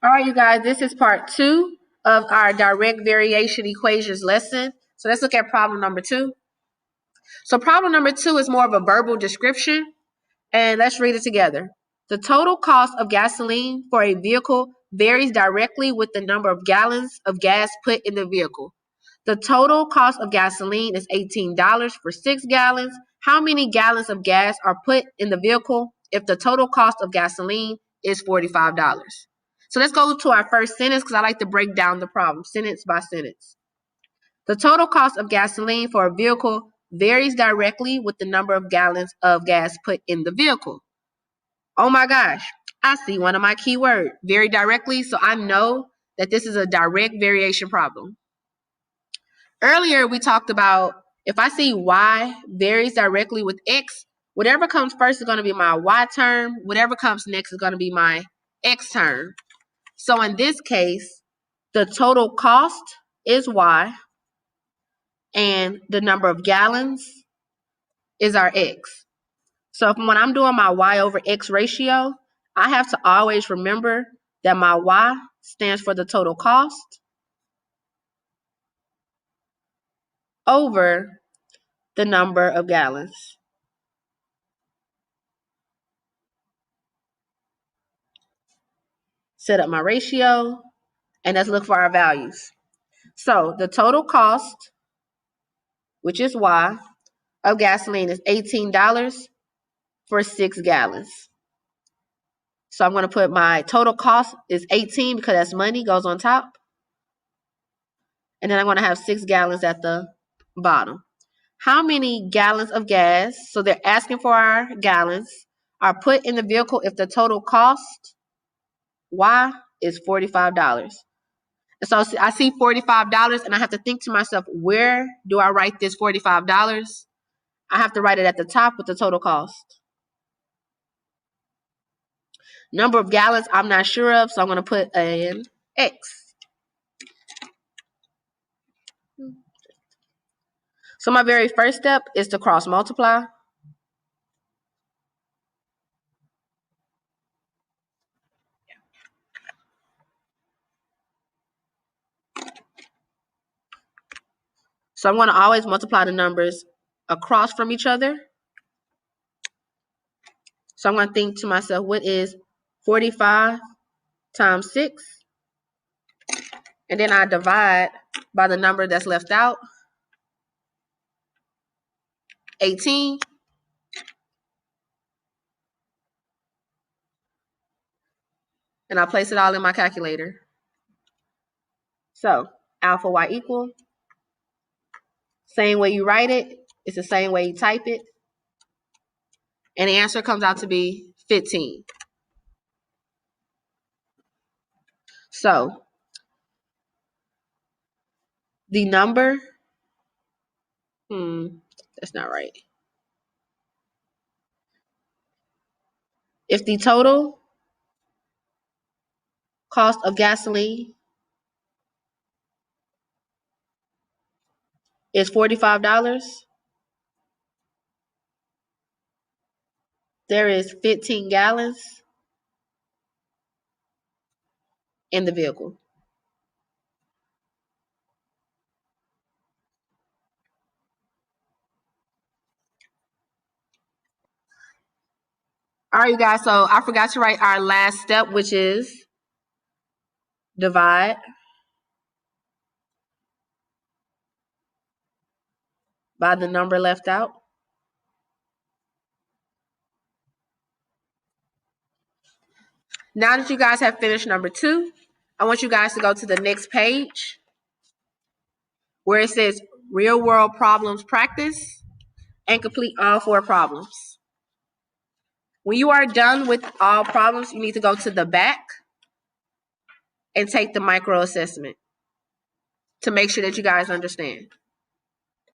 All right, you guys, this is part 2 of our direct variation equations lesson. So let's look at problem number 2. So problem number 2 is more of a verbal description, and let's read it together. The total cost of gasoline for a vehicle varies directly with the number of gallons of gas put in the vehicle. The total cost of gasoline is $18 for 6 gallons. How many gallons of gas are put in the vehicle if the total cost of gasoline is $45? So let's go to our first sentence because I like to break down the problem sentence by sentence. The total cost of gasoline for a vehicle varies directly with the number of gallons of gas put in the vehicle. Oh my gosh, I see one of my keywords, very directly, so I know that this is a direct variation problem. Earlier, we talked about if I see y varies directly with x, whatever comes first is going to be my y term, whatever comes next is going to be my x term. So in this case, the total cost is y, and the number of gallons is our x. So when I'm doing my y over x ratio, I have to always remember that my y stands for the total cost over the number of gallons. Set up my ratio, and let's look for our values. So the total cost, which is y, of gasoline is $18 for 6 gallons. So I'm going to put my total cost is 18 because that's money, goes on top. And then I'm going to have 6 gallons at the bottom. How many gallons of gas, so they're asking for our gallons, are put in the vehicle if the total cost, Y, is $45? And so I see $45 and I have to think to myself, where do I write this $45? I have to write it at the top with the total cost. Number of gallons, I'm not sure of, so I'm going to put an X. So my very first step is to cross multiply. So I'm going to always multiply the numbers across from each other. So I'm going to think to myself, what is 45 times 6? And then I divide by the number that's left out, 18. And I place it all in my calculator. So alpha y equal, same way you write it, it's the same way you type it. And the answer comes out to be 15. So the number, that's not right. If the total cost of gasoline is $45, there is 15 gallons in the vehicle. All right, you guys, so I forgot to write our last step, which is divide by the number left out. Now that you guys have finished number 2, I want you guys to go to the next page where it says real world problems practice and complete all 4 problems. When you are done with all problems, you need to go to the back and take the micro assessment to make sure that you guys understand.